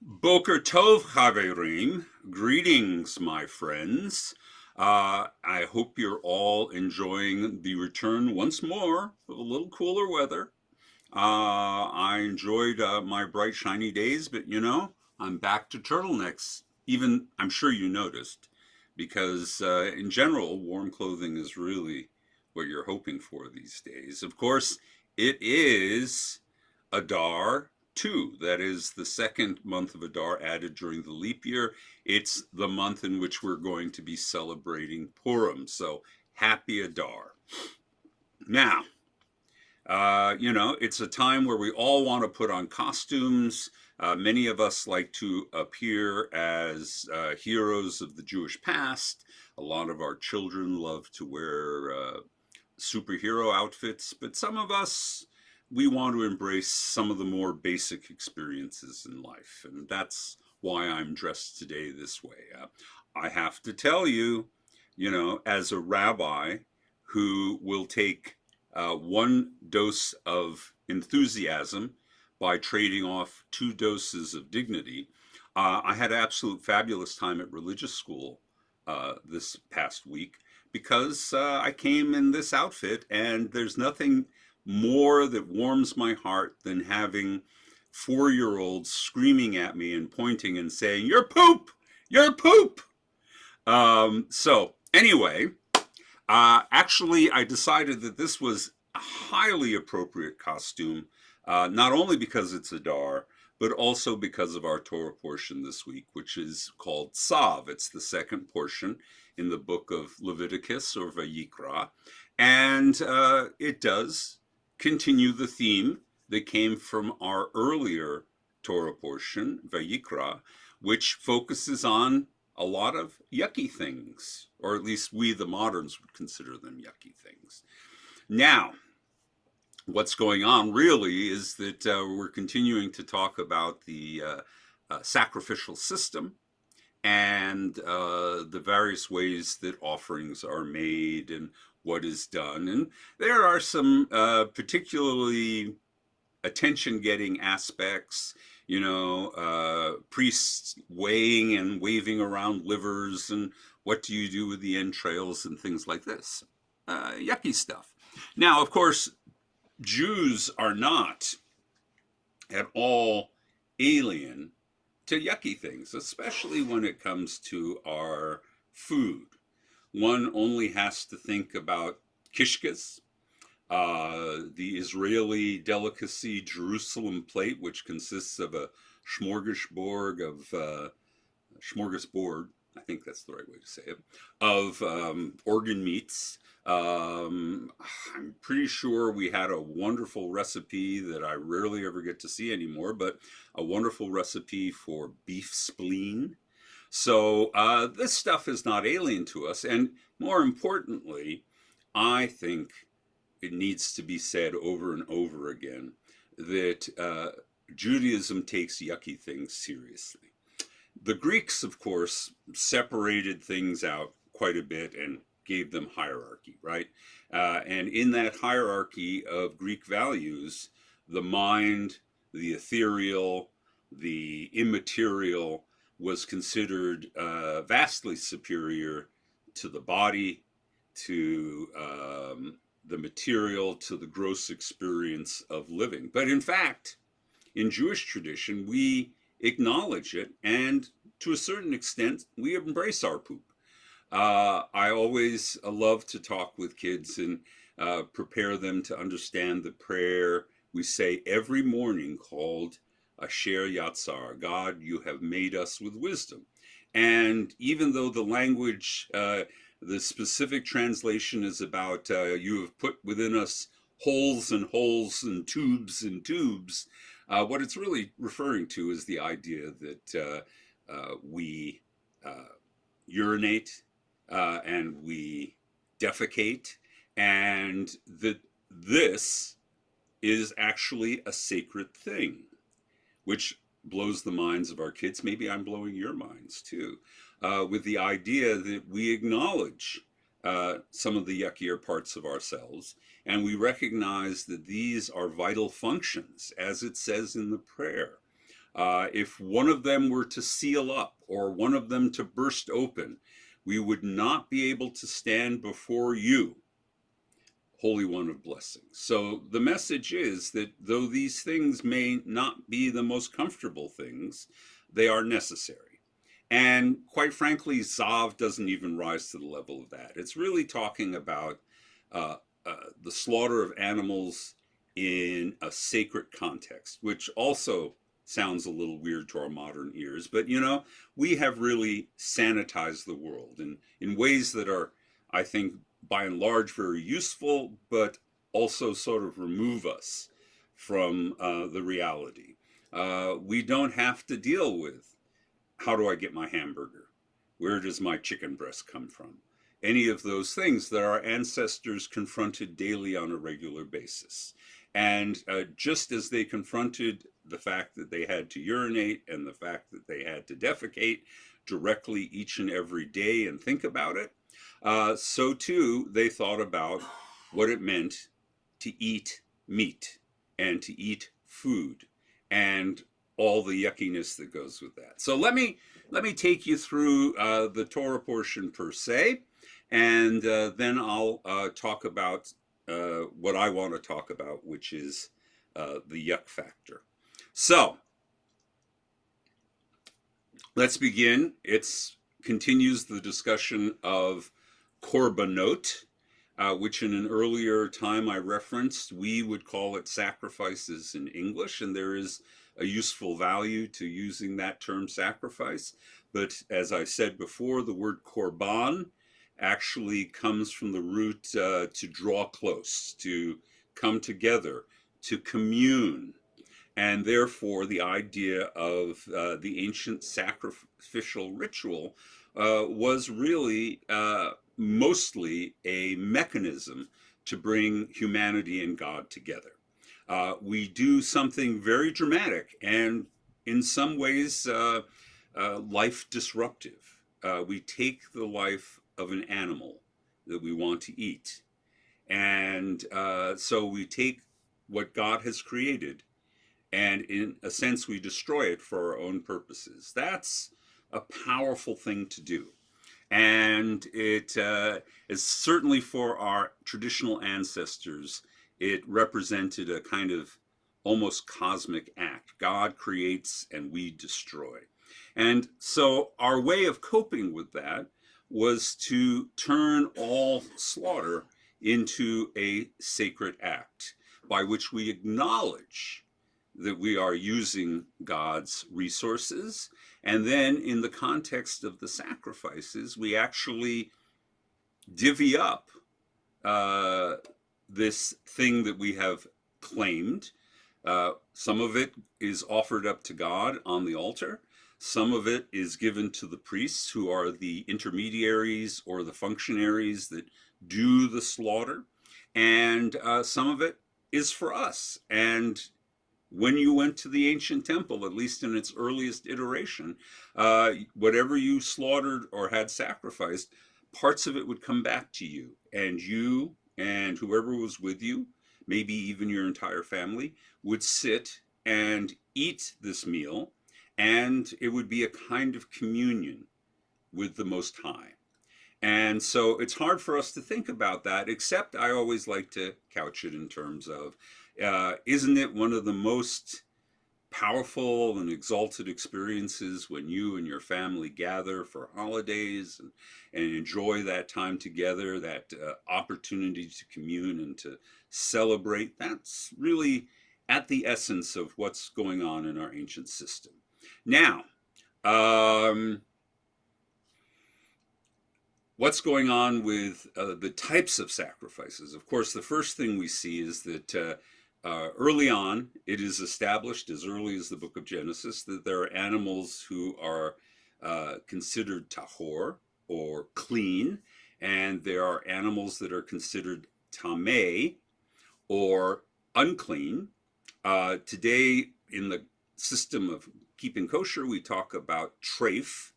Boker Tov Chaverim, greetings, my friends. I hope you're all enjoying the return once more of a little cooler weather. I enjoyed my bright, shiny days, but I'm back to turtlenecks. Even, I'm sure you noticed, because in general, warm clothing is really what you're hoping for these days. Of course, it is Adar 2. That is the second month of Adar added during the leap year. It's the month in which we're going to be celebrating Purim. So happy Adar. Now, it's a time where we all want to put on costumes. Many of us like to appear as heroes of the Jewish past. A lot of our children love to wear superhero outfits, but some of us, we want to embrace some of the more basic experiences in life. And that's why I'm dressed today this way. I have to tell you, as a rabbi who will take one dose of enthusiasm by trading off two doses of dignity. I had an absolute fabulous time at religious school this past week because I came in this outfit, and there's nothing more that warms my heart than having 4-year-olds screaming at me and pointing and saying, "You're poop! You're poop!" So, anyway, actually, I decided that this was a highly appropriate costume, not only because it's Adar, but also because of our Torah portion this week, which is called Tzav. It's the second portion in the book of Leviticus or Vayikra, and it does continue the theme that came from our earlier Torah portion, Vayikra, which focuses on a lot of yucky things, or at least we, the moderns, would consider them yucky things. Now, what's going on really is that we're continuing to talk about the sacrificial system and the various ways that offerings are made and what is done. And there are some particularly attention-getting aspects, priests weighing and waving around livers, and what do you do with the entrails and things like this. Yucky stuff. Now, of course, Jews are not at all alien to yucky things, especially when it comes to our food. One only has to think about kishkas, the Israeli delicacy Jerusalem plate, which consists of a smorgasbord, I think that's the right way to say it, of organ meats. I'm pretty sure we had a wonderful recipe that I rarely ever get to see anymore, but a wonderful recipe for beef spleen. So this stuff is not alien to us. And more importantly, I think it needs to be said over and over again that Judaism takes yucky things seriously. The Greeks, of course, separated things out quite a bit and gave them hierarchy, right? And in that hierarchy of Greek values, the mind, the ethereal, the immaterial was considered vastly superior to the body, to the material, to the gross experience of living. But in fact, in Jewish tradition, we acknowledge it, and to a certain extent, we embrace our poop. I always love to talk with kids and prepare them to understand the prayer we say every morning called Asher Yatzar, God, you have made us with wisdom. And even though the language, the specific translation is about you have put within us holes and holes and tubes and tubes, what it's really referring to is the idea that we urinate and we defecate, and that this is actually a sacred thing, which blows the minds of our kids. Maybe I'm blowing your minds too, with the idea that we acknowledge some of the yuckier parts of ourselves, and we recognize that these are vital functions, as it says in the prayer. If one of them were to seal up or one of them to burst open, we would not be able to stand before you, Holy One of Blessing. So the message is that though these things may not be the most comfortable things, they are necessary. And quite frankly, Tzav doesn't even rise to the level of that. It's really talking about uh, the slaughter of animals in a sacred context, which also sounds a little weird to our modern ears. But, you know, we have really sanitized the world in ways that are, I think, by and large, very useful, but also sort of remove us from the reality. We don't have to deal with how do I get my hamburger? Where does my chicken breast come from? Any of those things that our ancestors confronted daily on a regular basis. And just as they confronted the fact that they had to urinate and the fact that they had to defecate directly each and every day and think about it, so too they thought about what it meant to eat meat and to eat food and all the yuckiness that goes with that. So let me take you through the Torah portion per se, and then I'll talk about what I want to talk about, which is the yuck factor. So let's begin. It continues the discussion of korbanot, which in an earlier time I referenced, we would call it sacrifices in English, and there is a useful value to using that term sacrifice. But as I said before, the word korban actually comes from the root to draw close, to come together, to commune. And therefore, the idea of the ancient sacrificial ritual was really mostly a mechanism to bring humanity and God together. We do something very dramatic and in some ways life disruptive. We take the life of an animal that we want to eat. And so we take what God has created and in a sense we destroy it for our own purposes. That's a powerful thing to do. And it is certainly for our traditional ancestors, it represented a kind of almost cosmic act. God creates and we destroy. And so our way of coping with that was to turn all slaughter into a sacred act by which we acknowledge that we are using God's resources. And then in the context of the sacrifices, we actually divvy up this thing that we have claimed. Some of it is offered up to God on the altar. Some of it is given to the priests, who are the intermediaries or the functionaries that do the slaughter. And some of it is for us. And when you went to the ancient temple, at least in its earliest iteration, whatever you slaughtered or had sacrificed, parts of it would come back to you. And whoever was with you, maybe even your entire family, would sit and eat this meal. And it would be a kind of communion with the Most High. And so it's hard for us to think about that, except I always like to couch it in terms of, isn't it one of the most powerful and exalted experiences when you and your family gather for holidays and enjoy that time together, that opportunity to commune and to celebrate? That's really at the essence of what's going on in our ancient system. Now, what's going on with the types of sacrifices? Of course, the first thing we see is that early on, it is established as early as the book of Genesis that there are animals who are considered tahor, or clean, and there are animals that are considered tameh, or unclean. Today, in the system of keeping kosher, we talk about treif.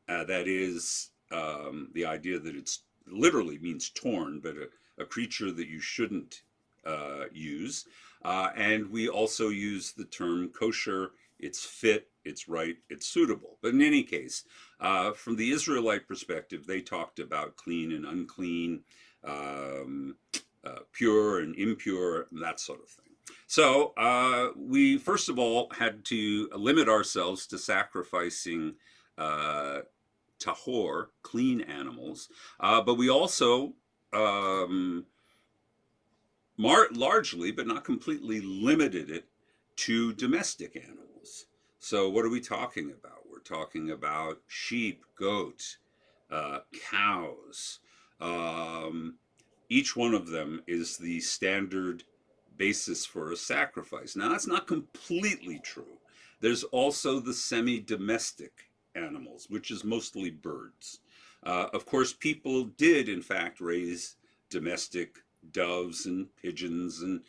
That is the idea that it's literally means torn, but a creature that you shouldn't use. And we also use the term kosher. It's fit, it's right, it's suitable. But in any case, from the Israelite perspective, they talked about clean and unclean, um, pure and impure, and that sort of thing. So we first of all had to limit ourselves to sacrificing tahor, clean animals, but we also largely, but not completely, limited it to domestic animals. So what are we talking about? We're talking about sheep, goat, cows. Um, each one of them is the standard basis for a sacrifice. Now, that's not completely true. There's also the semi-domestic animals, which is mostly birds. Of course, people did, in fact, raise domestic doves and pigeons and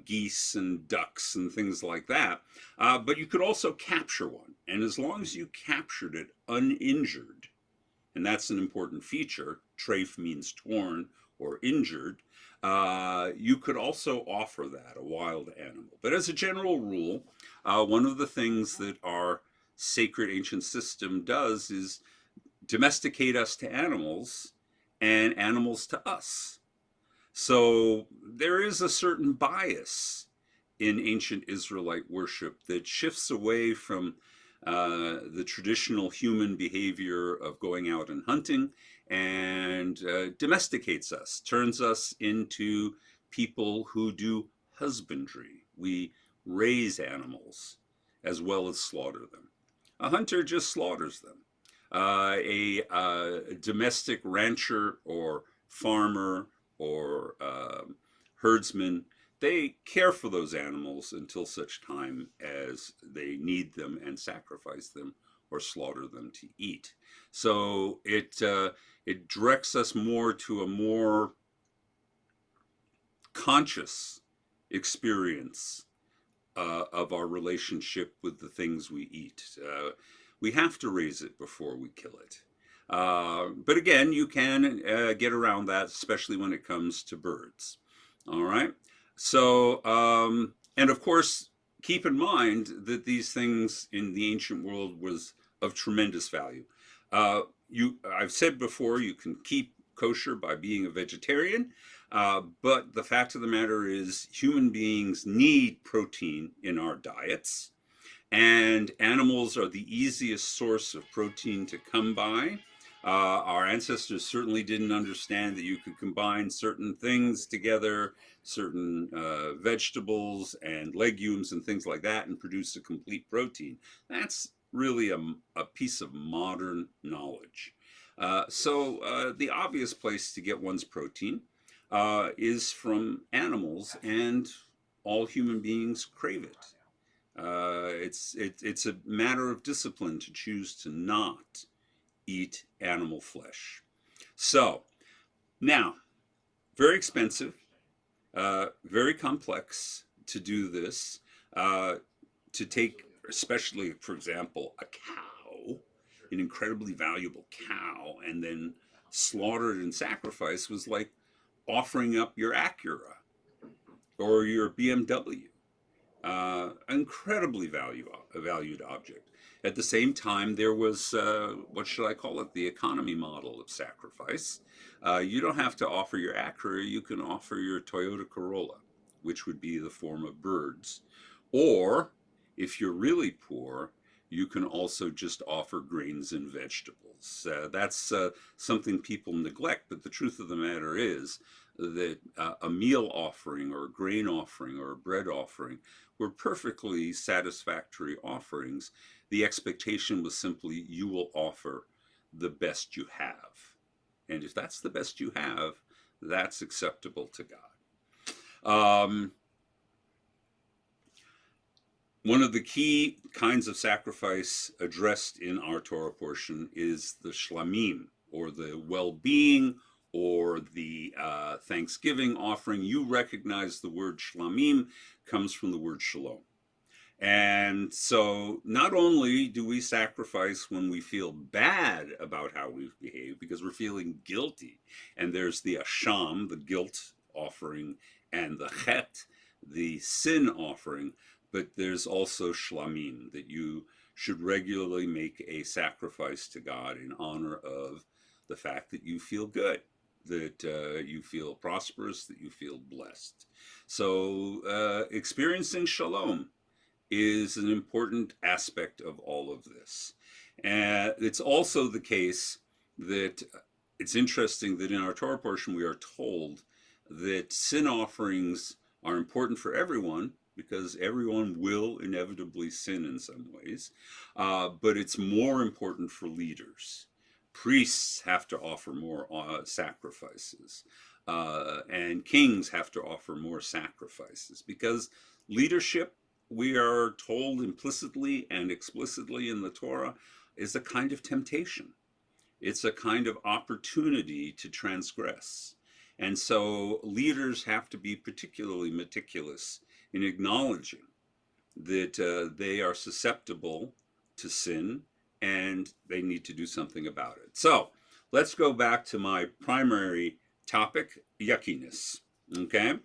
geese and ducks and things like that. But you could also capture one. And as long as you captured it uninjured, and that's an important feature, treif means torn or injured, you could also offer that, a wild animal. But as a general rule, one of the things that our sacred ancient system does is domesticate us to animals and animals to us. So there is a certain bias in ancient Israelite worship that shifts away from the traditional human behavior of going out and hunting and domesticates us, turns us into people who do husbandry. We raise animals as well as slaughter them. A hunter just slaughters them. A domestic rancher or farmer or herdsman, they care for those animals until such time as they need them and sacrifice them or slaughter them to eat. So it directs us more to a more conscious experience of our relationship with the things we eat. We have to raise it before we kill it. But again, you can get around that, especially when it comes to birds. All right. So, and of course, keep in mind that these things in the ancient world was of tremendous value. I've said before, you can keep kosher by being a vegetarian, but the fact of the matter is human beings need protein in our diets, and animals are the easiest source of protein to come by. Our ancestors certainly didn't understand that you could combine certain things together, certain vegetables and legumes and things like that, and produce a complete protein. That's really a piece of modern knowledge. So the obvious place to get one's protein is from animals, and all human beings crave it. It's a matter of discipline to choose to not eat animal flesh. So now, very expensive, very complex to do this. To take, especially for example, a cow, an incredibly valuable cow, and then slaughter it and sacrifice was like offering up your Acura or your BMW. Incredibly valued object. At the same time, there was, what should I call it, the economy model of sacrifice. You don't have to offer your Acura, you can offer your Toyota Corolla, which would be the form of birds. Or, if you're really poor, you can also just offer grains and vegetables. That's something people neglect, but the truth of the matter is that a meal offering or a grain offering or a bread offering were perfectly satisfactory offerings. The expectation was simply you will offer the best you have. And if that's the best you have, that's acceptable to God. One of the key kinds of sacrifice addressed in our Torah portion is the shlamim, or the well-being, or the Thanksgiving offering. You recognize the word shlamim comes from the word shalom. And so not only do we sacrifice when we feel bad about how we've behaved, because we're feeling guilty, and there's the asham, the guilt offering, and the chet, the sin offering, but there's also shlamim, that you should regularly make a sacrifice to God in honor of the fact that you feel good, that you feel prosperous, that you feel blessed. So experiencing shalom is an important aspect of all of this. And it's also the case that it's interesting that in our Torah portion we are told that sin offerings are important for everyone because everyone will inevitably sin in some ways, but it's more important for leaders. Priests have to offer more sacrifices, and kings have to offer more sacrifices because leadership, we are told implicitly and explicitly in the Torah, is a kind of temptation. It's a kind of opportunity to transgress. And so leaders have to be particularly meticulous in acknowledging that they are susceptible to sin and they need to do something about it. So let's go back to my primary topic, yuckiness. Okay?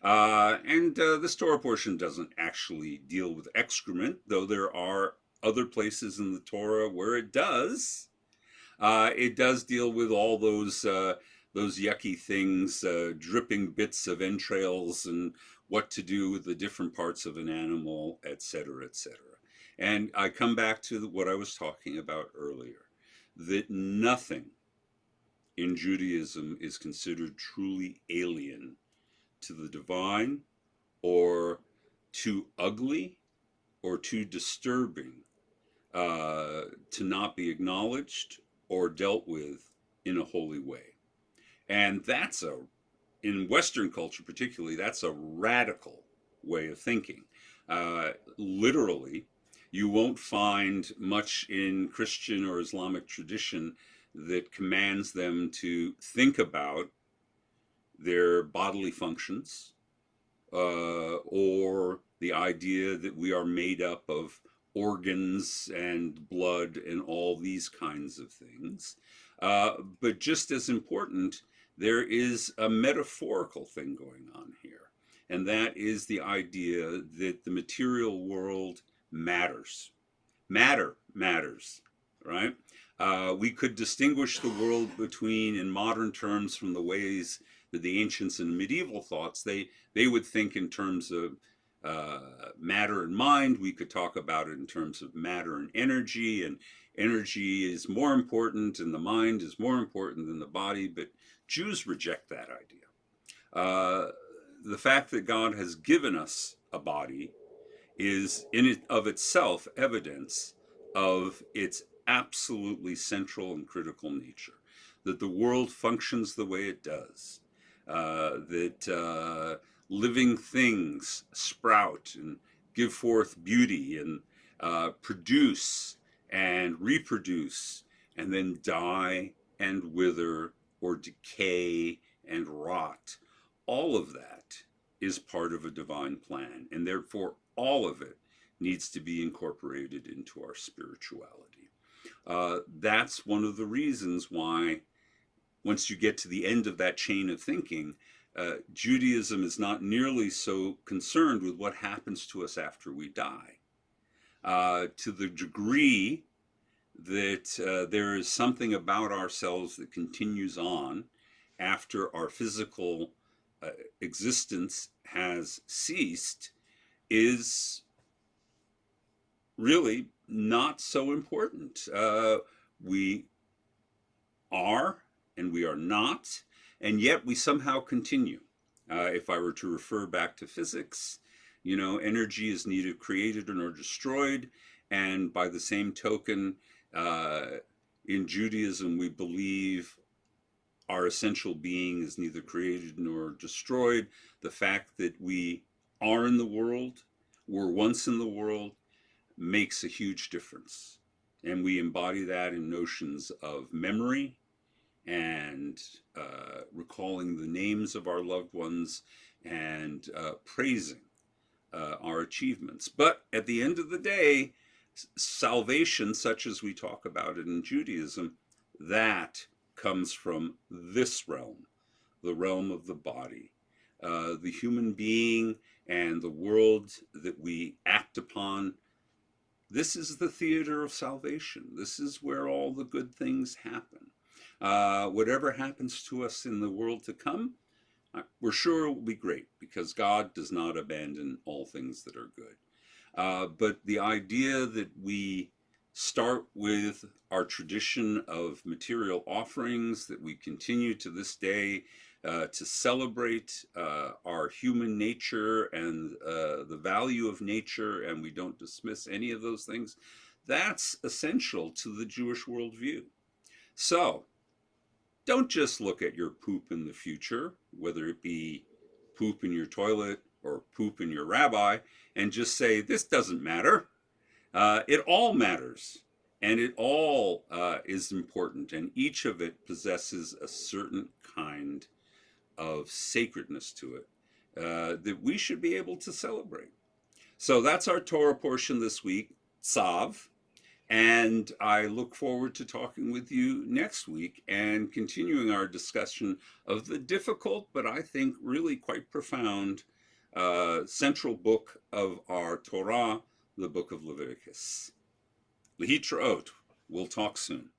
And this Torah portion doesn't actually deal with excrement, though there are other places in the Torah where it does. It does deal with all those yucky things, dripping bits of entrails, and what to do with the different parts of an animal, etc., etc. And I come back to what I was talking about earlier, that nothing in Judaism is considered truly alien to the divine, or too ugly, or too disturbing to not be acknowledged or dealt with in a holy way. And that's in Western culture particularly, that's a radical way of thinking. Literally, you won't find much in Christian or Islamic tradition that commands them to think about their bodily functions, or the idea that we are made up of organs and blood and all these kinds of things. But just as important, there is a metaphorical thing going on here. And that is the idea that the material world matters. Matter matters, right? We could distinguish the world between, in modern terms, from the ways that the ancients and medieval thoughts, they would think in terms of matter and mind. We could talk about it in terms of matter and energy is more important and the mind is more important than the body, but Jews reject that idea. The fact that God has given us a body is in it of itself evidence of its absolutely central and critical nature, that the world functions the way it does, that living things sprout and give forth beauty and produce and reproduce and then die and wither or decay and rot. All of that is part of a divine plan, and therefore all of it needs to be incorporated into our spirituality. That's one of the reasons why, once you get to the end of that chain of thinking, Judaism is not nearly so concerned with what happens to us after we die. To the degree that there is something about ourselves that continues on after our physical existence has ceased, is really not so important. We are and we are not, and yet we somehow continue. If I were to refer back to physics, energy is neither created nor destroyed, and by the same token, in Judaism, we believe our essential being is neither created nor destroyed. The fact that we are in the world, were once in the world, makes a huge difference. And we embody that in notions of memory and recalling the names of our loved ones and praising our achievements. But at the end of the day, salvation, such as we talk about it in Judaism, that comes from this realm, the realm of the body. the human being and the world that we act upon. This is the theater of salvation. This is where all the good things happen. Whatever happens to us in the world to come, we're sure it will be great, because God does not abandon all things that are good. But the idea that we start with our tradition of material offerings, that we continue to this day to celebrate our human nature and the value of nature, and we don't dismiss any of those things, that's essential to the Jewish worldview. So don't just look at your poop in the future, whether it be poop in your toilet or poop in your rabbi, and just say, this doesn't matter. It all matters, and it all is important, and each of it possesses a certain kind of sacredness to it that we should be able to celebrate. So that's our Torah portion this week, Tzav. And I look forward to talking with you next week and continuing our discussion of the difficult, but I think really quite profound central book of our Torah, the book of Leviticus. Lehitraot. We'll talk soon.